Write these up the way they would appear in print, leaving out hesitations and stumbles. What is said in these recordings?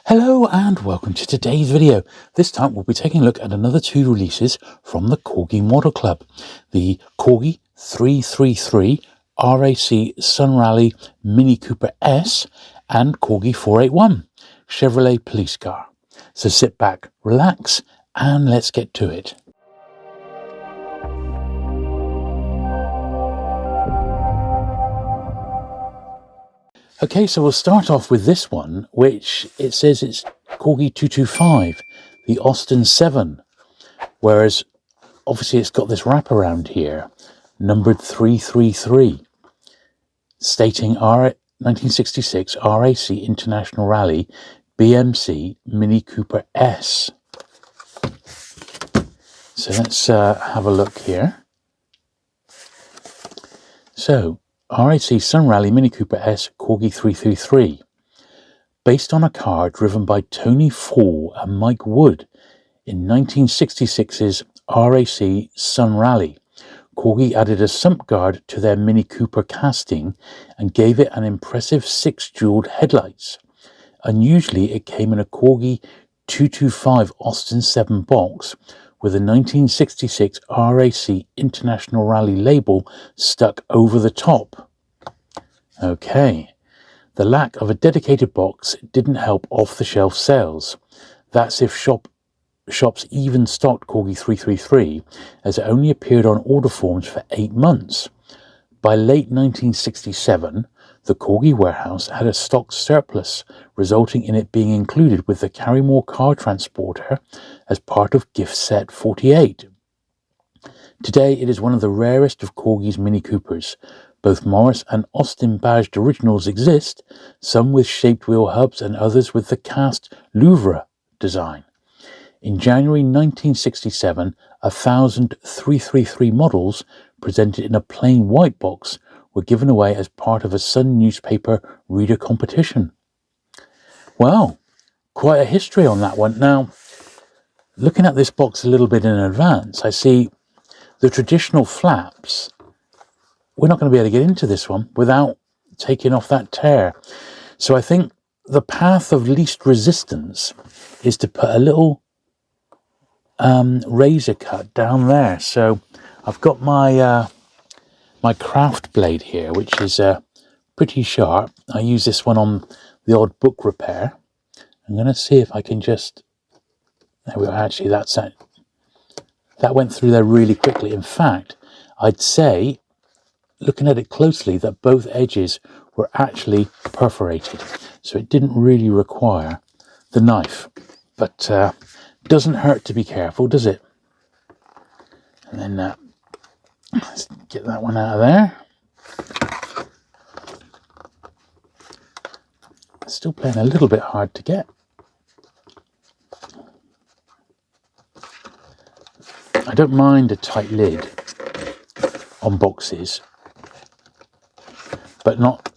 Hello and welcome to today's video. This time we'll be taking a look at another two releases from the Corgi Model Club. The Corgi 333 RAC Sun Rally Mini Cooper S and Corgi 481 Chevrolet Police Car. So sit back, relax and let's get to it. Okay, so we'll start off with this one, which it says it's Corgi 225, the Austin 7, whereas obviously it's got this wraparound here, numbered 333, stating 1966 RAC International Rally BMC Mini Cooper S. So let's have a look here. So, RAC Sun Rally Mini Cooper S Corgi 333, based on a car driven by Tony Fall and Mike Wood in 1966's RAC Sun Rally. Corgi added a sump guard to their Mini Cooper casting and gave it an impressive 6 jeweled headlights. Unusually, it came in a Corgi 225 Austin 7 box with a 1966 RAC International Rally label stuck over the top. Okay, the lack of a dedicated box didn't help off-the-shelf sales. That's if shops even stocked Corgi 333, as it only appeared on order forms for 8 months. By late 1967, the Corgi warehouse had a stock surplus, resulting in it being included with the Carrymore car transporter as part of gift set 48. Today, it is one of the rarest of Corgi's Mini Coopers. Both Morris and Austin badged originals exist, some with shaped wheel hubs and others with the cast Louvre design. In January 1967, 1,000 333 models presented in a plain white box were given away as part of a Sun newspaper reader competition. Well, quite a history on that one. Now, looking at this box a little bit in advance, I see the traditional flaps. We're not going to be able to get into this one without taking off that tear. So I think the path of least resistance is to put a little razor cut down there. So I've got my my craft blade here, which is pretty sharp. I use this one on the odd book repair. I'm going to see if I can just... There we go. Actually, that's it. That went through there really quickly. In fact, I'd say, looking at it closely, that both edges were actually perforated. So it didn't really require the knife. But doesn't hurt to be careful, does it? And then let's get that one out of there. Still playing a little bit hard to get. I don't mind a tight lid on boxes, but not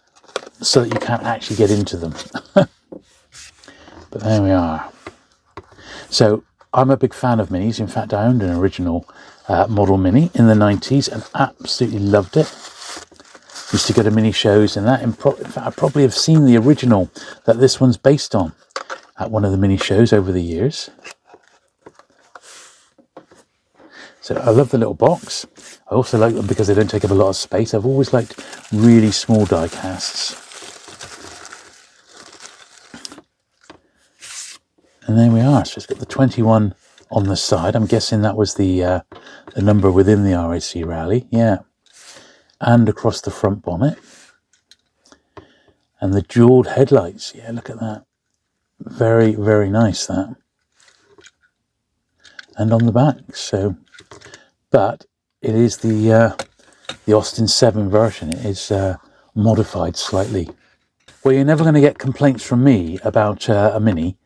so that you can't actually get into them. But there we are. So I'm a big fan of minis. In fact, I owned an original model Mini in the 90s and absolutely loved it. Used to go to mini shows and that. In fact, I probably have seen the original that this one's based on at one of the mini shows over the years. So I love the little box. I also like them because they don't take up a lot of space. I've always liked really small die casts. And there we are. So it's got the 21 on the side. I'm guessing that was the number within the RAC Rally. Yeah. And across the front bonnet. And the jeweled headlights. Yeah, look at that. Very, very nice, that. And on the back. So, but it is the Austin 7 version. It is modified slightly. Well, you're never going to get complaints from me about a Mini.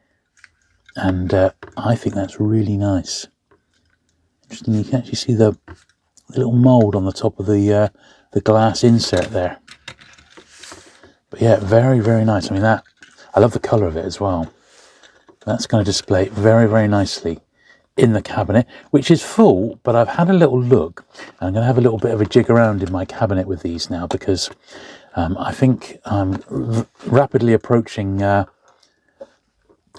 And I think that's really nice. Interesting, you can actually see the little mould on the top of the glass insert there. But yeah, very, very nice. I mean, that, I love the colour of it as well. That's going to display very, very nicely in the cabinet, which is full, but I've had a little look. And I'm going to have a little bit of a jig around in my cabinet with these now, because I think I'm rapidly approaching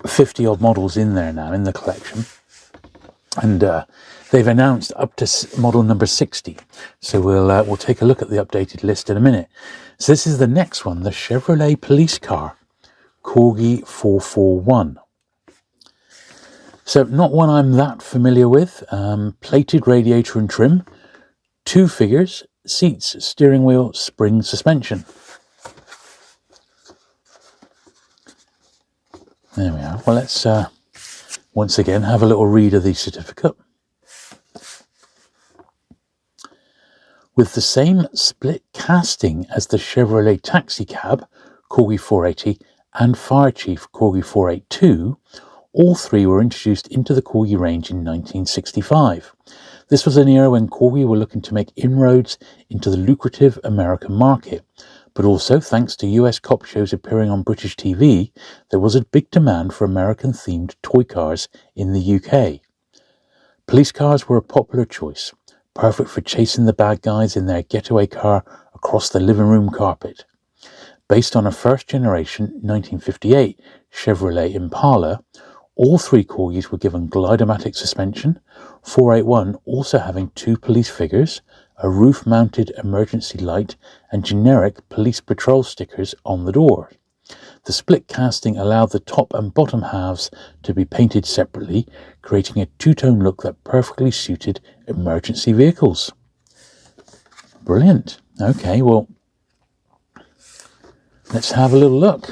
50 odd models in there now in the collection, and they've announced up to model number 60. So we'll take a look at the updated list in a minute. So this is the next one, the Chevrolet Police Car, Corgi 441. So not one I'm that familiar with. Plated radiator and trim, 2 figures, seats, steering wheel, spring suspension. There we are. Well, let's once again have a little read of the certificate. With the same split casting as the Chevrolet Taxi Cab, Corgi 480, and Fire Chief, Corgi 482, all three were introduced into the Corgi range in 1965. This was an era when Corgi were looking to make inroads into the lucrative American market, but also, thanks to US cop shows appearing on British TV, there was a big demand for American-themed toy cars in the UK. Police cars were a popular choice, perfect for chasing the bad guys in their getaway car across the living room carpet. Based on a first-generation 1958 Chevrolet Impala, all three Corgis were given glidomatic suspension, 481 also having 2 police figures, a roof-mounted emergency light, and generic police patrol stickers on the door. The split casting allowed the top and bottom halves to be painted separately, creating a two-tone look that perfectly suited emergency vehicles. Brilliant. Okay, well, let's have a little look.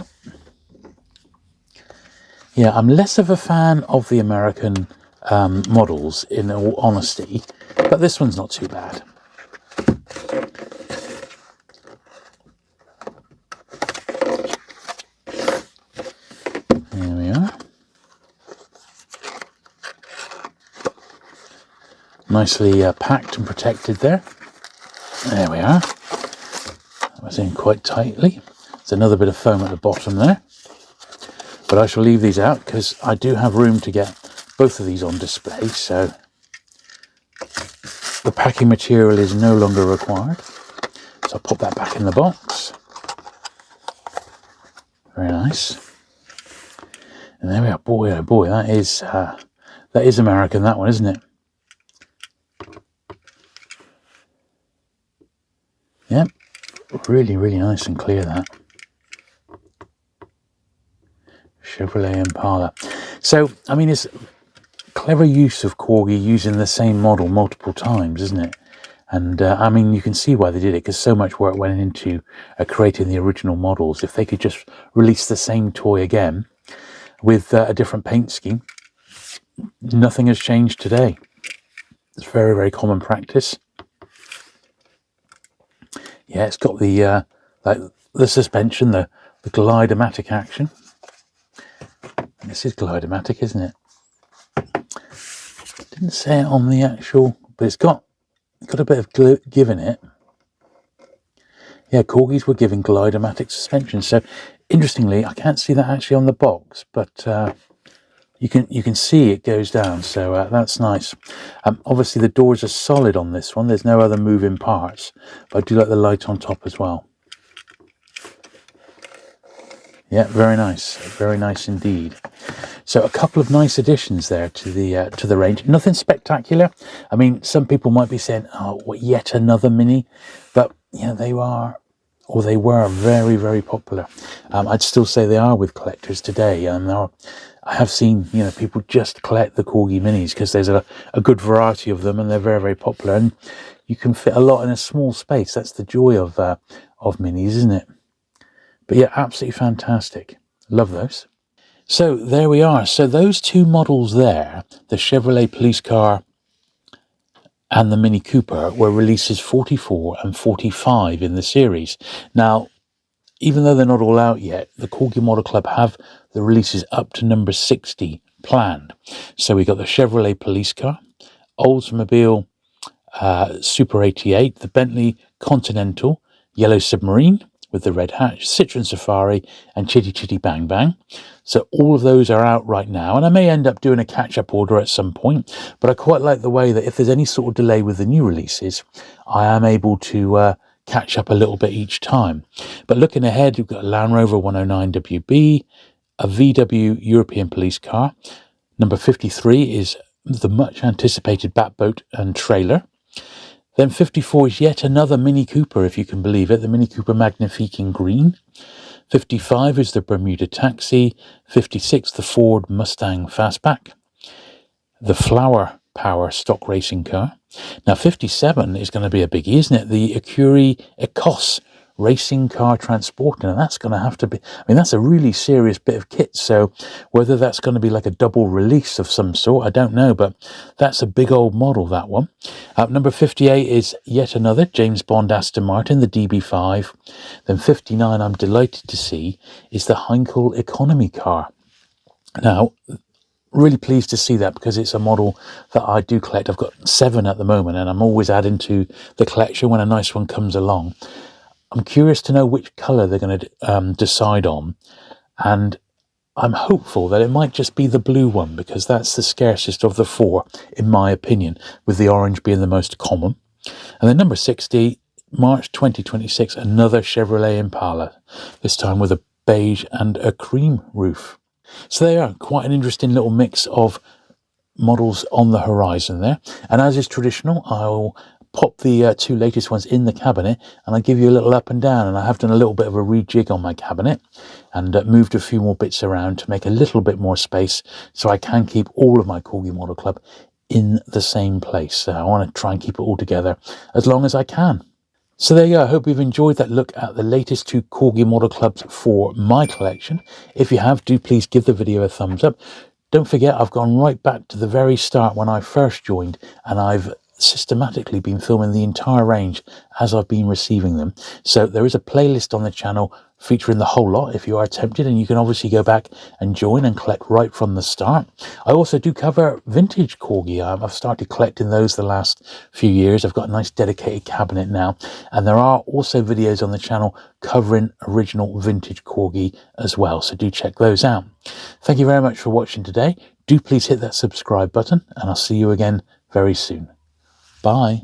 Yeah, I'm less of a fan of the American models, in all honesty, but this one's not too bad. There we are. Nicely packed and protected there. There we are. That was in quite tightly. There's another bit of foam at the bottom there. But I shall leave these out because I do have room to get both of these on display, so the packing material is no longer required. So I'll pop that back in the box. Very nice. And there we are. Boy, oh boy, that is American, that one, isn't it? Yep, really, really nice and clear, that. Chevrolet Impala. So, I mean, it's clever use of Corgi using the same model multiple times, isn't it? And I mean, you can see why they did it, because so much work went into creating the original models. If they could just release the same toy again with a different paint scheme, nothing has changed today. It's very, very common practice. Yeah, it's got the like the suspension, the glidomatic action. This is glidomatic, isn't it? Didn't say it on the actual, but it's got a bit of give in it. Yeah, Corgis were given glidomatic suspension. So, interestingly, I can't see that actually on the box, but you can see it goes down. So that's nice. Obviously, the doors are solid on this one. There's no other moving parts, but I do like the light on top as well. Yeah, very nice indeed. So a couple of nice additions there to the range. Nothing spectacular. I mean, some people might be saying, "Oh, what, yet another Mini?" But yeah, they were very, very popular. I'd still say they are with collectors today. I have seen people just collect the Corgi Minis because there's a good variety of them and they're very, very popular. And you can fit a lot in a small space. That's the joy of Minis, isn't it? But yeah, absolutely fantastic. Love those. So there we are. So those two models there, the Chevrolet Police Car and the Mini Cooper, were releases 44 and 45 in the series. Now, even though they're not all out yet, the Corgi Model Club have the releases up to number 60 planned. So we got the Chevrolet Police Car, Oldsmobile Super 88, the Bentley Continental, Yellow Submarine with the red hatch, Citroen Safari, and Chitty Chitty Bang Bang. So all of those are out right now, and I may end up doing a catch-up order at some point, but I quite like the way that if there's any sort of delay with the new releases, I am able to catch up a little bit each time. But looking ahead, you've got a Land Rover 109 WB, a VW European Police Car. Number 53 is the much anticipated Batboat and trailer. Then 54 is yet another Mini Cooper, if you can believe it, the Mini Cooper Magnifique in green. 55 is the Bermuda Taxi. 56, the Ford Mustang Fastback. The Flower Power stock racing car. Now 57 is going to be a biggie, isn't it? The Acuri Ecos racing car transporter. And that's going to have to be, I mean, that's a really serious bit of kit. So whether that's going to be like a double release of some sort, I don't know, but that's a big old model, that one. Number 58 is yet another James Bond Aston Martin, the DB5. Then 59, I'm delighted to see, is the Heinkel economy car. Now, really pleased to see that because it's a model that I do collect. I've got 7 at the moment, and I'm always adding to the collection when a nice one comes along. I'm curious to know which colour they're going to decide on, and I'm hopeful that it might just be the blue one because that's the scarcest of the 4, in my opinion, with the orange being the most common. And then number 60, March 2026, another Chevrolet Impala, this time with a beige and a cream roof. So they are quite an interesting little mix of models on the horizon there. And as is traditional, I'll pop the 2 latest ones in the cabinet and I'll give you a little up and down. And I have done a little bit of a rejig on my cabinet and moved a few more bits around to make a little bit more space so I can keep all of my Corgi Model Club in the same place. So I want to try and keep it all together as long as I can. So there you go. I hope you've enjoyed that look at the latest 2 Corgi Model Clubs for my collection. If you have, do please give the video a thumbs up. Don't forget, I've gone right back to the very start when I first joined, and I've systematically been filming the entire range as I've been receiving them. So there is a playlist on the channel featuring the whole lot if you are tempted, and you can obviously go back and join and collect right from the start. I also do cover vintage Corgi. I've started collecting those the last few years. I've got a nice dedicated cabinet now, and there are also videos on the channel covering original vintage Corgi as well, so do check those out. Thank you very much for watching today. Do please hit that subscribe button, and I'll see you again very soon. Bye.